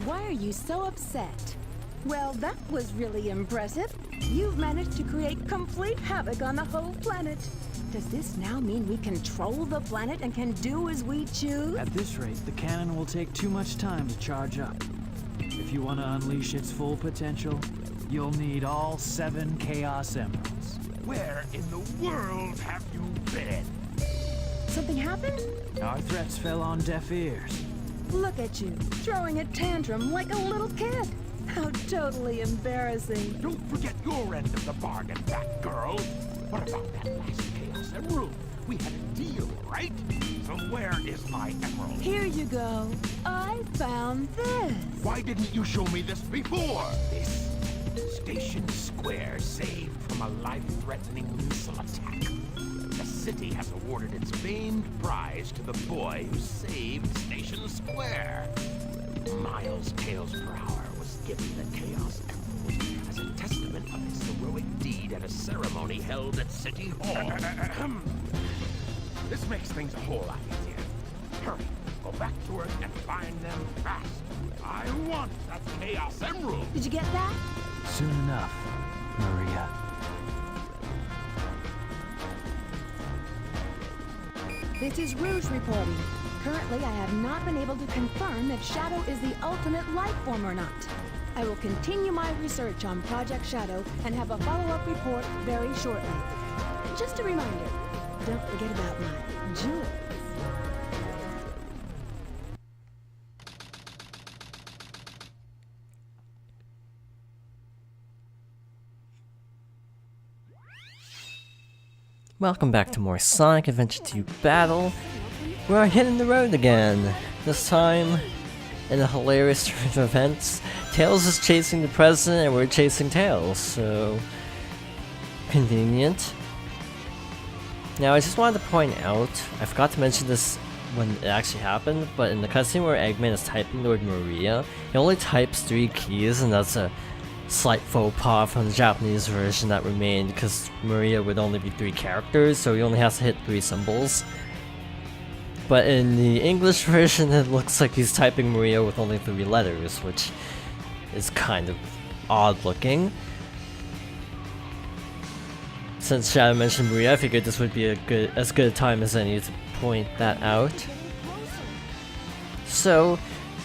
why are you so upset? Well, that was really impressive. You've managed to create complete havoc on the whole planet. Does this now mean we control the planet and can do as we choose? At this rate, the cannon will take too much time to charge up. If you want to unleash its full potential, you'll need all 7 Chaos Emeralds. Where in the world have you been? Something happened? Our threats fell on deaf ears. Look at you, throwing a tantrum like a little kid. How totally embarrassing. Don't forget your end of the bargain, fat girl. What about that last Chaos Emerald? We had a deal, right? So where is my emerald? Here you go. I found this. Why didn't you show me this before? This Station Square saved from a life-threatening missile attack. The city has awarded its famed prize to the boy who saved Station Square. Miles Tails per hour was given the Chaos Emerald as a testament of his heroic deed at a ceremony held at City Hall. This makes things a whole lot easier. Hurry, go back to work and find them fast. I want that Chaos Emerald! Did you get that? Soon enough, Maria. This is Rouge reporting. Currently, I have not been able to confirm if Shadow is the ultimate life form or not. I will continue my research on Project Shadow and have a follow-up report very shortly. Just a reminder, don't forget about my jewels. Welcome back to more Sonic Adventure 2 Battle. We're hitting the road again. This time, in a hilarious turn of events, Tails is chasing the president and we're chasing Tails, so convenient. Now I just wanted to point out, I forgot to mention this when it actually happened, but in the cutscene where Eggman is typing the word Maria, he only types 3 keys, and that's a slight faux pas from the Japanese version that remained, because Maria would only be 3 characters, so he only has to hit 3 symbols. But in the English version, it looks like he's typing Maria with only 3 letters, which is kind of odd looking. Since Shadow mentioned Maria, I figured this would be as good a time as any to point that out. So,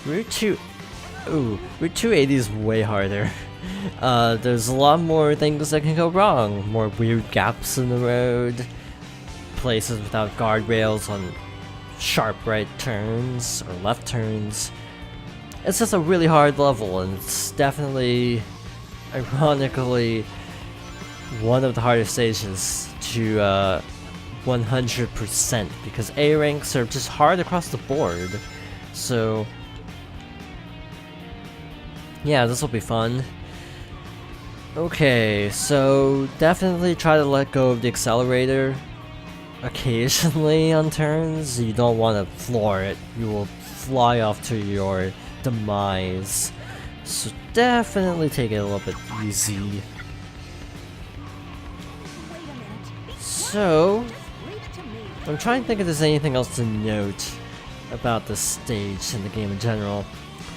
Route 280 is way harder. There's a lot more things that can go wrong. More weird gaps in the road, places without guardrails on sharp right turns or left turns. It's just a really hard level, and it's definitely, ironically, one of the hardest stages to 100%, because A ranks are just hard across the board. So yeah, this will be fun. Okay, so definitely try to let go of the accelerator occasionally on turns. You don't want to floor it, you will fly off to your demise. So definitely take it a little bit easy. So, I'm trying to think if there's anything else to note about this stage in the game in general.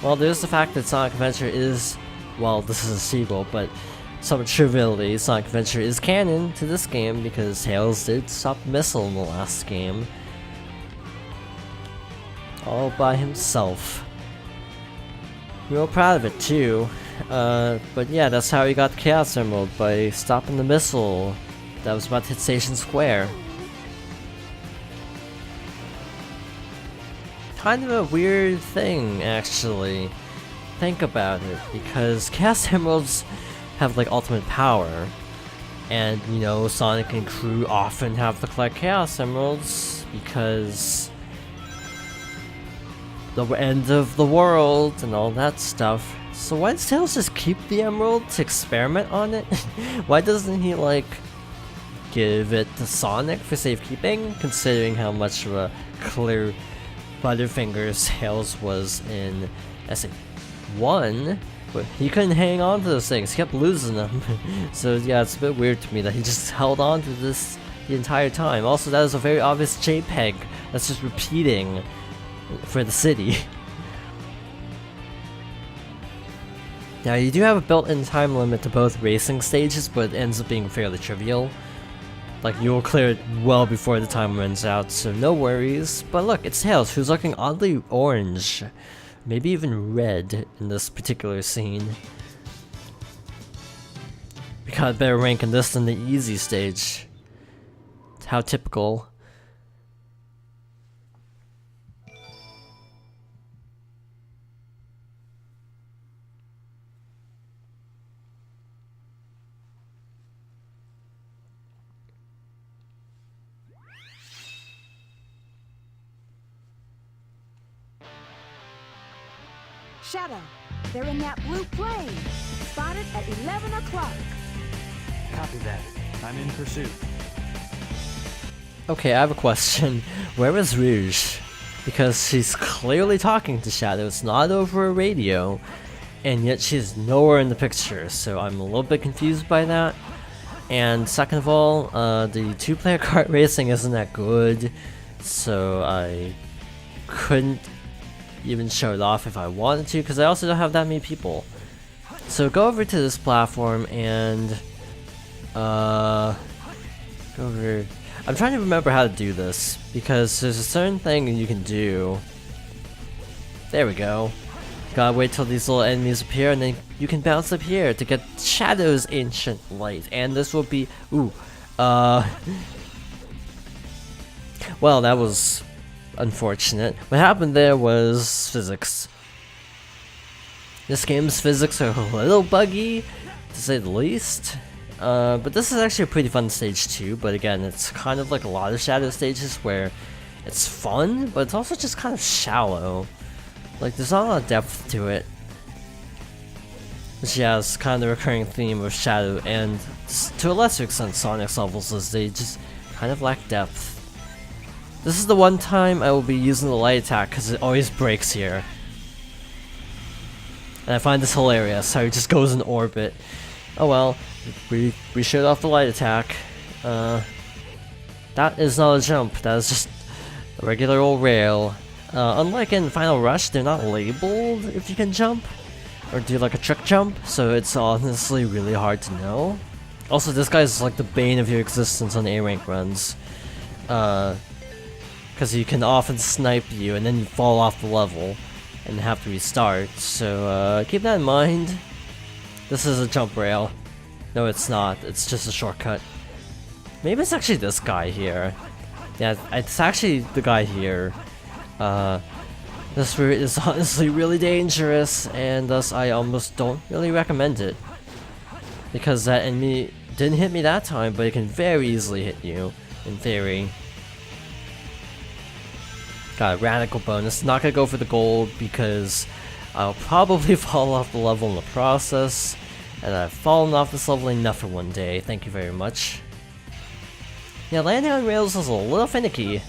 Well, there's the fact that Sonic Adventure is, well, this is a sequel, but some triviality, Sonic Adventure is canon to this game because Tails did stop the missile in the last game. All by himself. Real proud of it too. But yeah, that's how he got the Chaos Emerald, by stopping the missile that was about to hit Station Square. Kind of a weird thing, actually. Think about it, because Chaos Emeralds have like ultimate power, and you know, Sonic and crew often have to collect Chaos Emeralds because the end of the world and all that stuff. So why does Tails just keep the emerald to experiment on it? Why doesn't he like give it to Sonic for safekeeping, considering how much of a clear Butterfingers Tails was in SA1, but he couldn't hang on to those things, he kept losing them. So yeah, it's a bit weird to me that he just held on to this the entire time. Also, that is a very obvious JPEG that's just repeating for the city. Now you do have a built-in time limit to both racing stages, but it ends up being fairly trivial. Like, you'll clear it well before the time runs out, so no worries. But look, it's Tails, who's looking oddly orange. Maybe even red in this particular scene. We got a better rank in this than the easy stage. How typical. Shadow, they're in that blue plane. Spotted at 11 o'clock. Copy that. I'm in pursuit. Okay, I have a question. Where is Rouge? Because she's clearly talking to Shadow, it's not over a radio, and yet she's nowhere in the picture, so I'm a little bit confused by that. And second of all, the two-player kart racing isn't that good, so I couldn't even show it off if I wanted to, because I also don't have that many people. So go over to this platform and go over. I'm trying to remember how to do this, because there's a certain thing you can do. There we go. Gotta wait till these little enemies appear, and then you can bounce up here to get Shadow's ancient light, and this will be well, that was unfortunate. What happened there was physics. This game's physics are a little buggy, to say the least. But this is actually a pretty fun stage too, but again, it's kind of like a lot of Shadow stages where it's fun, but it's also just kind of shallow. Like, there's not a lot of depth to it. Which, yeah, is kind of the recurring theme of Shadow, and to a lesser extent Sonic's levels, is they just kind of lack depth. This is the one time I will be using the light attack, because it always breaks here. And I find this hilarious, how it just goes in orbit. Oh well, we showed off the light attack. That is not a jump, that is just a regular old rail. Unlike in Final Rush, they're not labeled if you can jump, or do like a trick jump, so it's honestly really hard to know. Also, this guy's like the bane of your existence on A-rank runs. Because he can often snipe you and then you fall off the level and have to restart, so keep that in mind. This is a jump rail. No, it's not, it's just a shortcut. Maybe it's actually this guy here. Yeah, it's actually the guy here. This route is honestly really dangerous, and thus I almost don't really recommend it. Because that enemy didn't hit me that time, but it can very easily hit you, in theory. Got a radical bonus. Not gonna go for the gold because I'll probably fall off the level in the process, and I've fallen off this level enough for one day. Thank you very much. Yeah, landing on rails is a little finicky.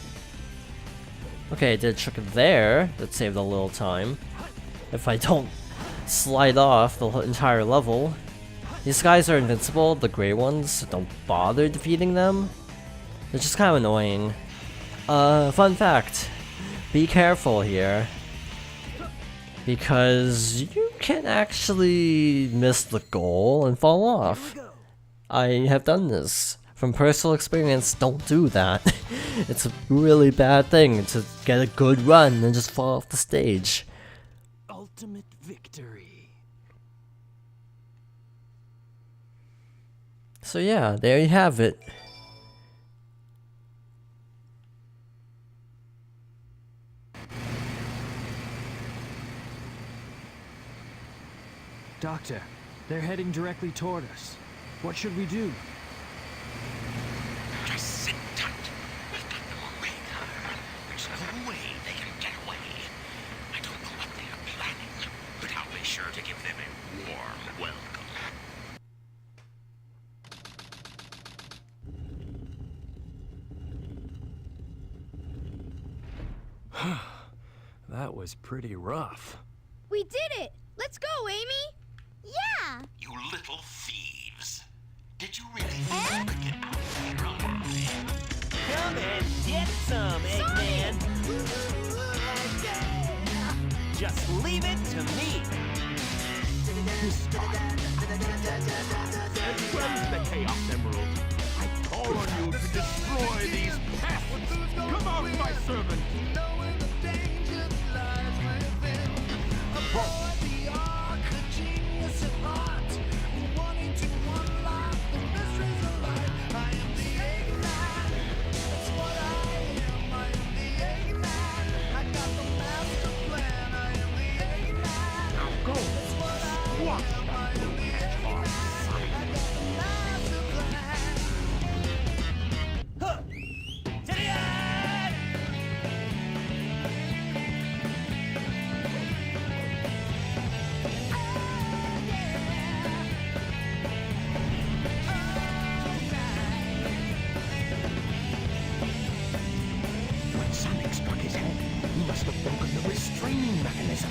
Okay, I did a trick there that saved a little time. If I don't slide off the entire level. These guys are invincible, the gray ones, so don't bother defeating them. They're just kind of annoying. Fun fact. Be careful here. Because you can actually miss the goal and fall off. I have done this. From personal experience, don't do that. It's a really bad thing to get a good run and just fall off the stage. Ultimate victory. So yeah, there you have it. Doctor, they're heading directly toward us. What should we do? Just sit tight. We've got them on radar. There's no way they can get away. I don't know what they are planning, but I'll be sure to give them a warm welcome. That was pretty rough. We did it! Let's go, Amy! Yeah! You little thieves. Did you really think you could get out of here alive? Come and get some, Eggman! Just leave it to me! to start. As well as the Chaos Emerald, I call on you to destroy these pests. Come out, my servant. Go. Squash that little hedgehog. Teriaaaaa! When Sonic struck his head, he must have broken the restraining mechanism.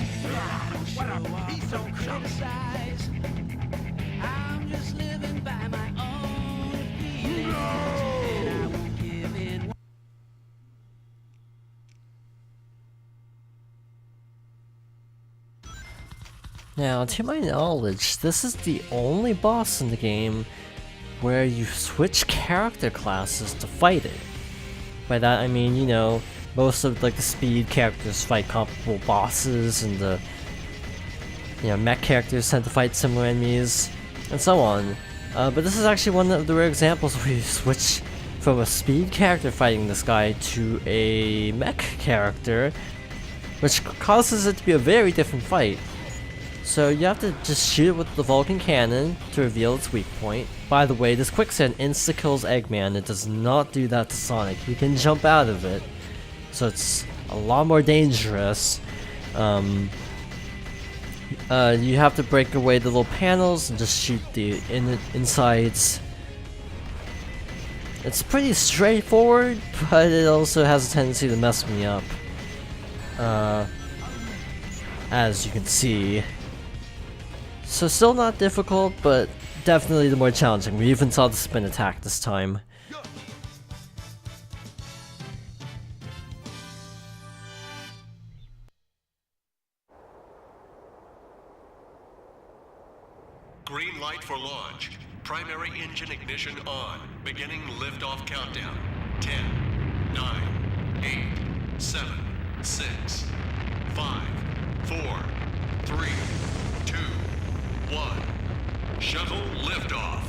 What a piece of junk! I'm just living by my own feelings, and I won't give in. Now, to my knowledge, this is the only boss in the game where you switch character classes to fight it. By that I mean, you know, most of like the speed characters fight comparable bosses, and the mech characters tend to fight similar enemies, and so on. But this is actually one of the rare examples where you switch from a speed character fighting this guy to a mech character, which causes it to be a very different fight. So you have to just shoot it with the Vulcan cannon to reveal its weak point. By the way, this quicksand insta-kills Eggman. It does not do that to Sonic. He can jump out of it, so it's a lot more dangerous. You have to break away the little panels and just shoot the insides. It's pretty straightforward, but it also has a tendency to mess me up. As you can see. So still not difficult, but definitely the more challenging. We even saw the spin attack this time. Green light for launch. Primary engine ignition on. Beginning liftoff countdown. 10, 9, 8, 7, 6, 5, 4, 3, 2, 1. Shuttle liftoff.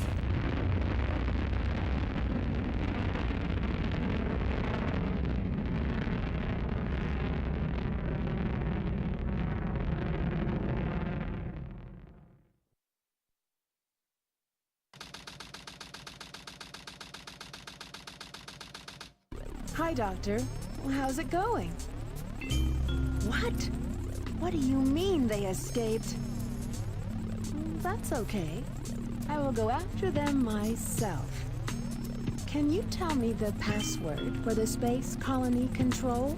Hi, Doctor. How's it going? What? What do you mean they escaped? That's okay. I will go after them myself. Can you tell me the password for the space colony control?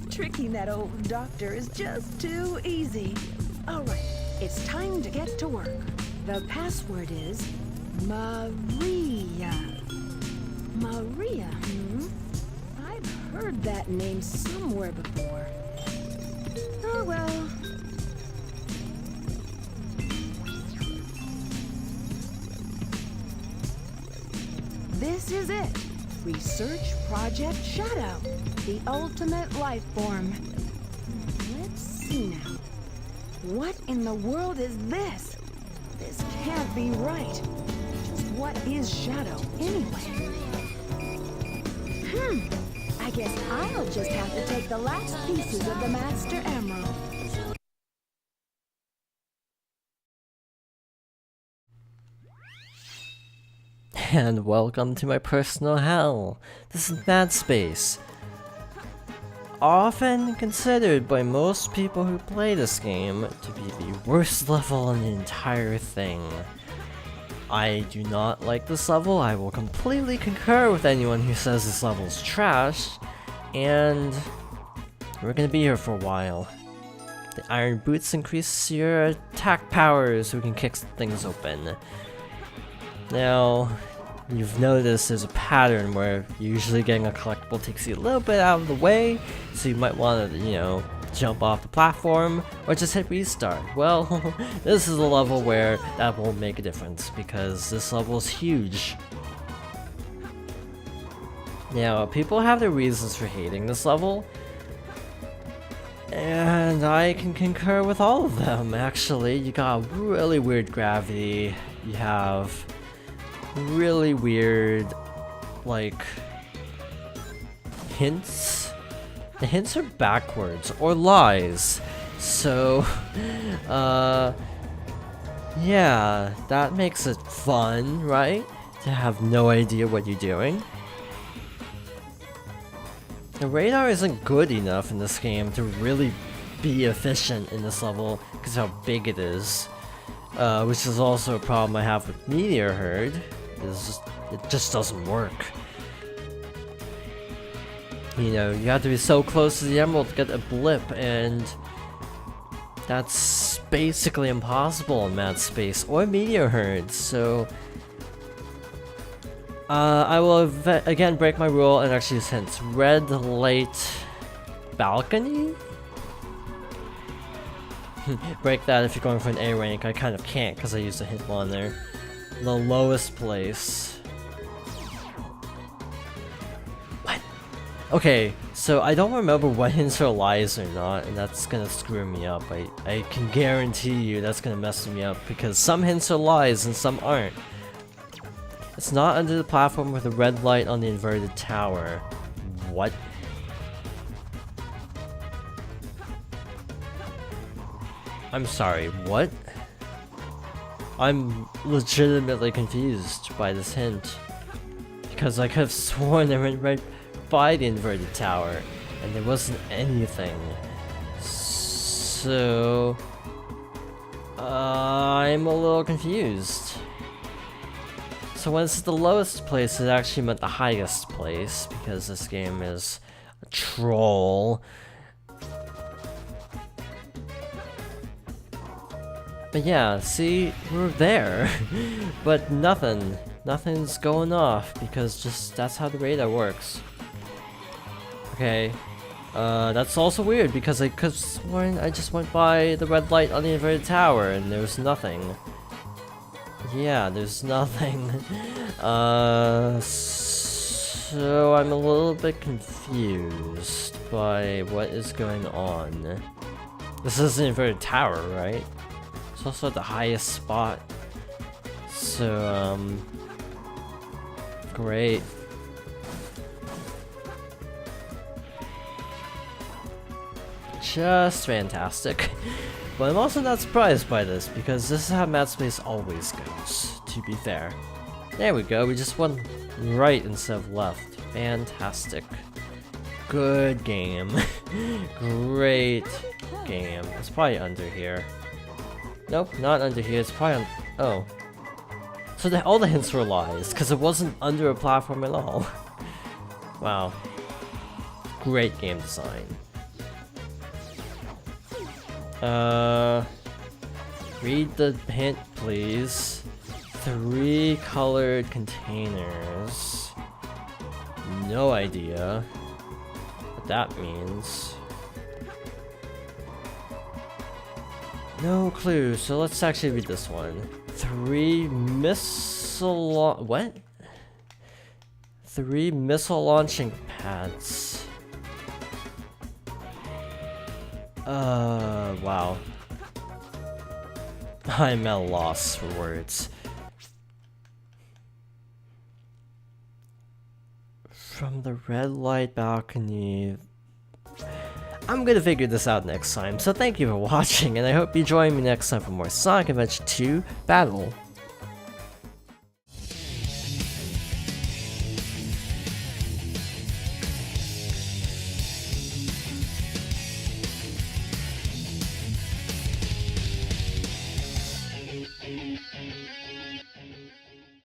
Tricking that old doctor is just too easy. All right, it's time to get to work. The password is Maria. Maria, I've heard that name somewhere before. Oh well. This is it. Research Project Shadow, the ultimate life form. Let's see now. What in the world is this? This can't be right. Just what is Shadow, anyway? I guess I'll just have to take the last pieces of the Master Emerald. And welcome to my personal hell. This is Mad Space. Often considered by most people who play this game to be the worst level in the entire thing. I do not like this level. I will completely concur with anyone who says this level is trash, and we're gonna be here for a while. The iron boots increase your attack power so we can kick things open. Now, you've noticed there's a pattern where usually getting a collectible takes you a little bit out of the way, so you might want to, jump off the platform, or just hit restart. Well, this is a level where that won't make a difference, because this level is huge. Now, people have their reasons for hating this level, and I can concur with all of them, actually. You got really weird gravity, you have really weird, like, hints. The hints are backwards, or lies, so, yeah, that makes it fun, right? To have no idea what you're doing. The radar isn't good enough in this game to really be efficient in this level because how big it is, which is also a problem I have with Meteor Herd. It just doesn't work. You know, you have to be so close to the emerald to get a blip, and that's basically impossible in Mad Space or Meteor Herd. So I will again break my rule and actually use hints. Red light balcony? Break that if you're going for an A rank. I kind of can't because I used a hint one there. The lowest place. What? Okay, so I don't remember what hints are lies or not, and that's gonna screw me up. I can guarantee you that's gonna mess me up because some hints are lies and some aren't. It's not under the platform with a red light on the inverted tower. What? I'm sorry, what? I'm legitimately confused by this hint. Because I could have sworn they went right by the inverted tower, and there wasn't anything. So I'm a little confused. So when it's the lowest place, it actually meant the highest place, because this game is a troll. But yeah, see, we're there, but nothing's going off, because just, that's how the radar works. Okay, that's also weird, because I could have sworn I just went by the red light on the inverted tower, and there was nothing. Yeah, there's nothing. So I'm a little bit confused by what is going on. This is an inverted tower, right? It's also at the highest spot. So, great. Just fantastic. But I'm also not surprised by this, because this is how Mad Space always goes, to be fair. There we go, we just went right instead of left. Fantastic. Good game. Great game. It's probably under here. Nope, not under here, it's probably on... Oh. So all the hints were lies, because it wasn't under a platform at all. Wow. Great game design. Read the hint, please. 3 colored containers. No idea what that means. No clue, so let's actually read this one. 3 missile... What? 3 missile launching pads. Wow. I'm at a loss for words. From the red light balcony... I'm gonna figure this out next time, so thank you for watching, and I hope you join me next time for more Sonic Adventure 2 Battle